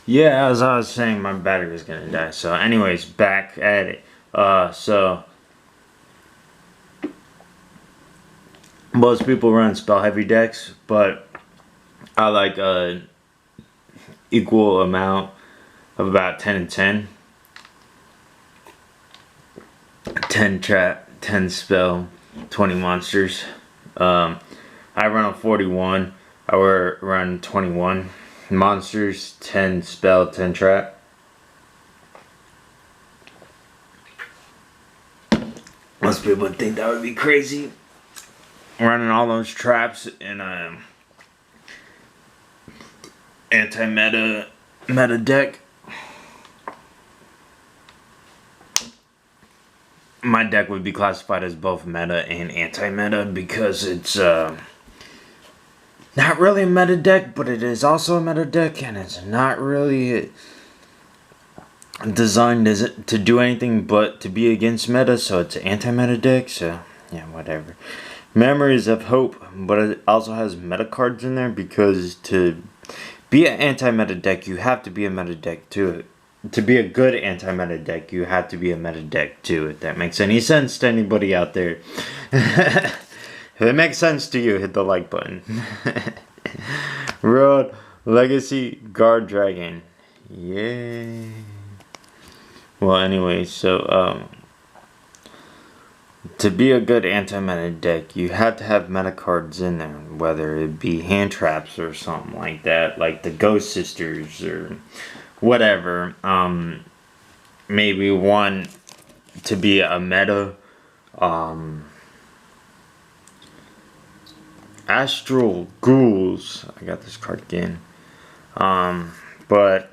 Yeah, as I was saying, my battery was gonna die. So, anyways, back at it. So most people run spell heavy decks, but I like equal amount of about 10 and 10. 10 trap, 10 spell, 20 monsters. Um, I run a 41. I run 21 monsters, 10 spell, 10 trap. Most people would think that would be crazy. Running all those traps in a anti-meta deck. My deck would be classified as both meta and anti-meta because it's not really a meta deck, but it is also a meta deck, and it's not really designed to do anything but to be against meta, so it's an anti-meta deck. So yeah, whatever. Memories of Hope, but it also has meta cards in there because to be an anti-meta deck, you have to be a meta deck too. To be a good anti-meta deck, you have to be a meta deck too. If that makes any sense to anybody out there. If it makes sense to you, hit the like button. Road Legacy Guard Dragon. Yay. Well, anyway, so to be a good anti-meta deck, you have to have meta cards in there, whether it be hand traps or something like that, like the Ghost Sisters or whatever. Maybe one to be a meta. Astral Ghouls. I got this card again. But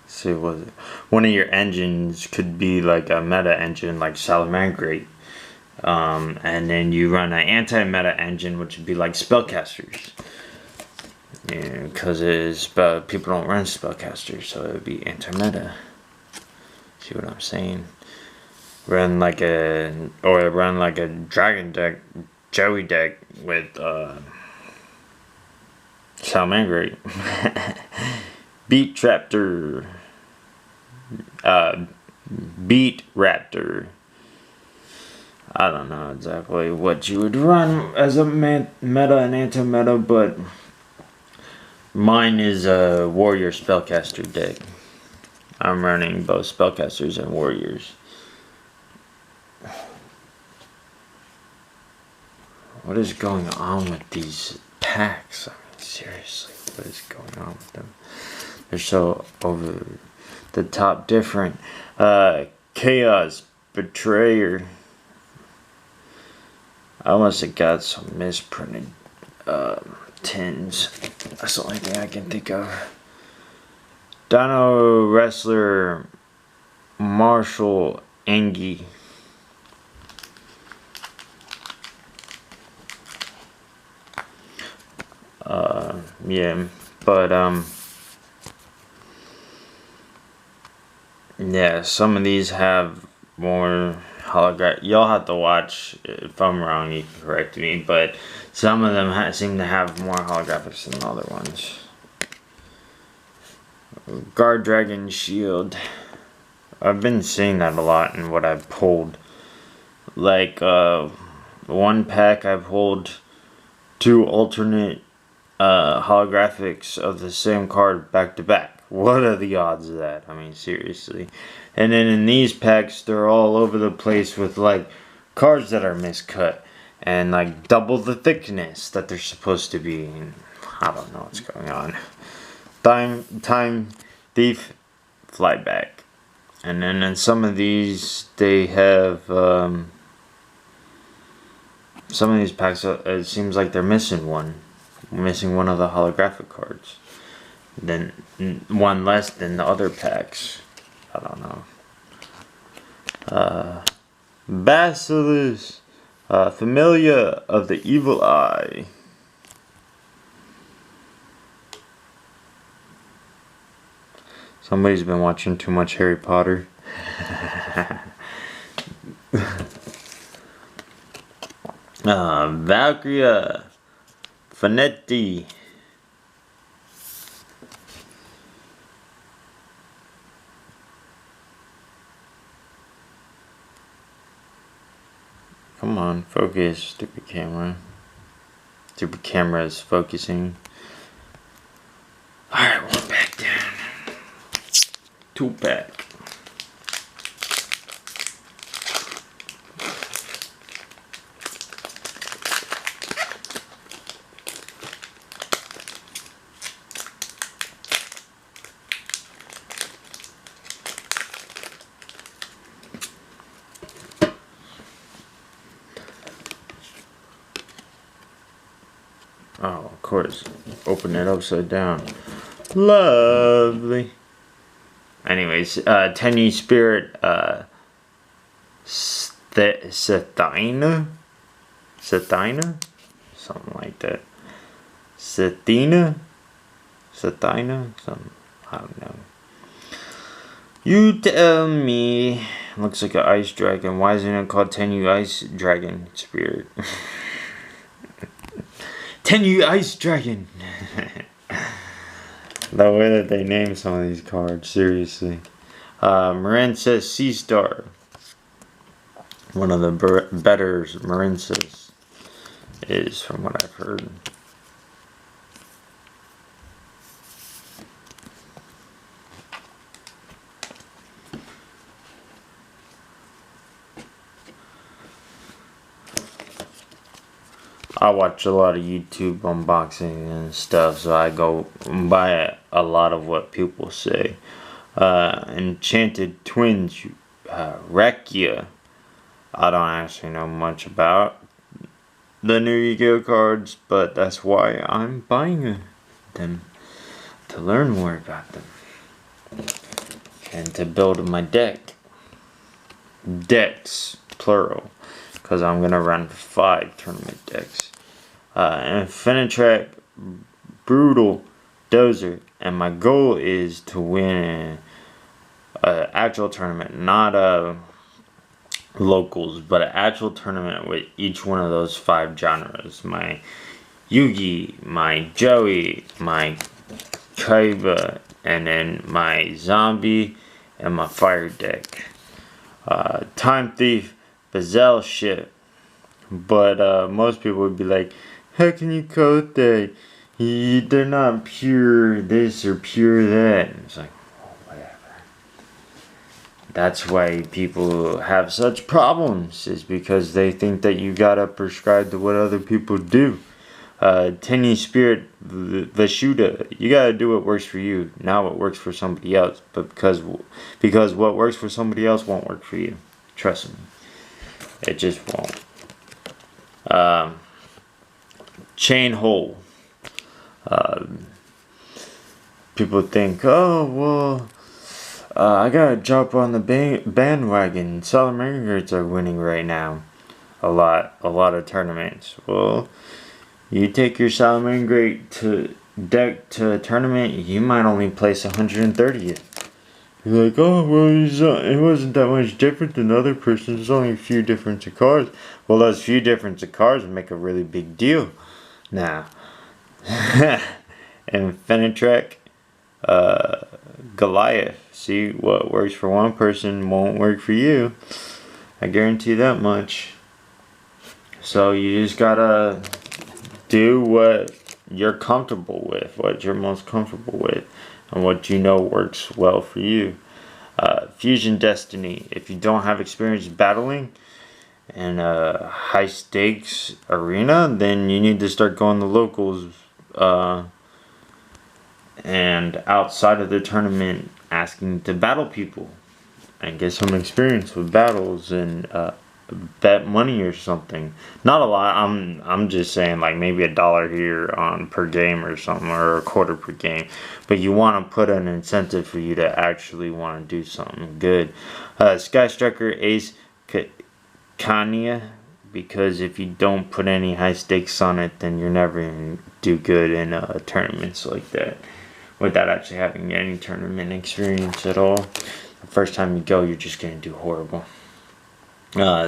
see, was it one of your engines could be like a meta engine like Salamangreat, and then you run an anti-meta engine, which would be like spellcasters. Yeah, because people don't run spellcasters, so it would be anti-meta. See what I'm saying? Run like a dragon deck, Joey deck with Salamangreat. Beat Raptor. Beat Raptor. I don't know exactly what you would run as a meta and anti-meta, but mine is a warrior spellcaster deck. I'm running both spellcasters and warriors. What is going on with these packs? I mean, seriously, what is going on with them? They're so over the top different. Chaos Betrayer. I must have got some misprinted tins. That's the only thing I can think of. Dino Wrestler Marshall Engie. Yeah, but yeah, some of these have more holograph. You'll have to watch. If I'm wrong, you can correct me. But some of them seem to have more holographics than other ones. Guard Dragon Shield. I've been seeing that a lot in what I've pulled. Like one pack I pulled 2 alternate holographics of the same card back to back. What are the odds of that? I mean, seriously. And then in these packs, they're all over the place with like cards that are miscut and like double the thickness that they're supposed to be. And I don't know what's going on. Time Thief Flyback. And then in some of these, they have some of these packs. It seems like they're missing one of the holographic cards. Then one less than the other packs. I don't know. Basilisk, Familia of the Evil Eye. Somebody's been watching too much Harry Potter. Valkyria Fanetti. Come on, focus, stupid camera. Stupid camera is focusing. Alright, 1 pack down. 2 pack. Oh, of course. Open it upside down. Lovely. Anyways, Tenyi Spirit, Sethina? Sethina? Something like that. Sethina? Sethina? Something. I don't know. You tell me. Looks like an ice dragon. Why isn't it called Tenyi Ice Dragon Spirit? Tenyi Ice Dragon! The way that they name some of these cards, seriously. Marin says Sea Star. One of the better Marin says is, from what I've heard. I watch a lot of YouTube unboxing and stuff, so I go by a lot of what people say. Enchanted Twins, Rekia. I don't actually know much about the new Yugioh cards, but that's why I'm buying them, to learn more about them and to build my deck. Decks, plural, because I'm gonna run 5 tournament decks. Infinitrack, Brutal, Dozer, and my goal is to win an actual tournament, not locals, but an actual tournament with each one of those 5 genres. My Yugi, my Joey, my Kaiba, and then my Zombie, and my Fire deck. Time Thief, Bazelle shit. But most people would be like, how can you code that? They're not pure this or pure that. And it's like, oh, whatever. That's why people have such problems, is because they think that you gotta prescribe to what other people do. Tenyi Spirit, Vashuda, you gotta do what works for you, not what works for somebody else. But because what works for somebody else won't work for you. Trust me. It just won't. Chain Hole. People think, oh, well, I gotta jump on the bandwagon. Salamangers are winning right now. A lot of tournaments. Well, you take your Salamander deck to a tournament, you might only place 130th. You're like, oh, well, it wasn't that much different than other persons. There's only a few difference of cards. Well, those few difference of cards make a really big deal. Now, Infinitrack, Goliath. See, what works for one person won't work for you. I guarantee that much. So you just gotta do what you're comfortable with, what you're most comfortable with, and what you know works well for you. Fusion Destiny. If you don't have experience battling in a high stakes arena, then you need to start going to locals and outside of the tournament asking to battle people and get some experience with battles and bet money or something. Not a lot. I'm just saying, like, maybe $1 here on per game or something, or a quarter per game. But you want to put an incentive for you to actually want to do something good. Sky Striker, Ace, Kanya, because if you don't put any high stakes on it, then you're never going to do good in tournaments like that without actually having any tournament experience at all. The first time you go, you're just going to do horrible.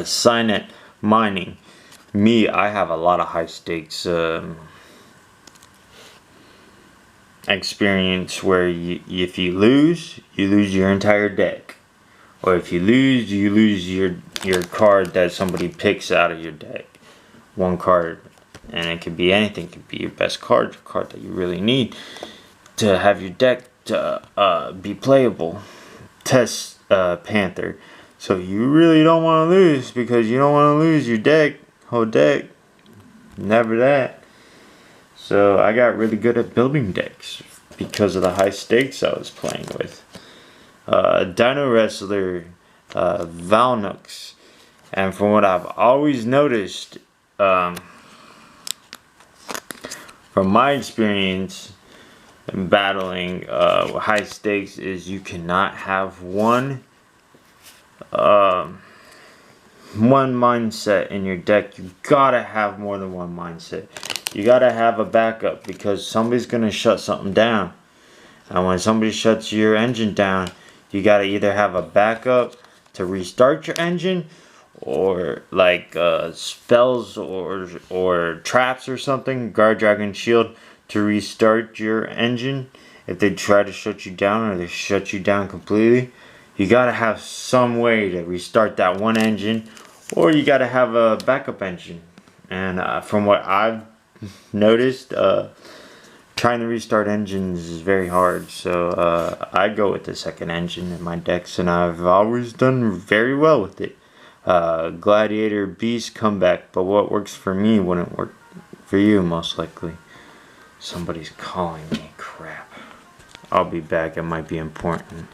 Signet Mining. Me, I have a lot of high stakes experience where if you lose your entire deck. Or if you lose your your card that somebody picks out of your deck. One card, and it could be anything. It could be your best card, your card that you really need to have your deck to be playable. Test Panther. So you really don't want to lose, because you don't want to lose your deck, whole deck. Never that. So I got really good at building decks because of the high stakes I was playing with. Dino Wrestler, Valnux, and from what I've always noticed, from my experience in battling high stakes, is you cannot have one mindset in your deck. You gotta have more than one mindset. You gotta have a backup, because somebody's gonna shut something down, and when somebody shuts your engine down, you gotta either have a backup to restart your engine, or like spells or traps or something, guard, dragon, shield, to restart your engine if they try to shut you down, or they shut you down completely. You gotta have some way to restart that one engine, or you gotta have a backup engine. And from what I've noticed, trying to restart engines is very hard. So I go with the second engine in my decks, and I've always done very well with it. Gladiator, Beast, Comeback, but what works for me wouldn't work for you, most likely. Somebody's calling me. Crap. I'll be back. It might be important.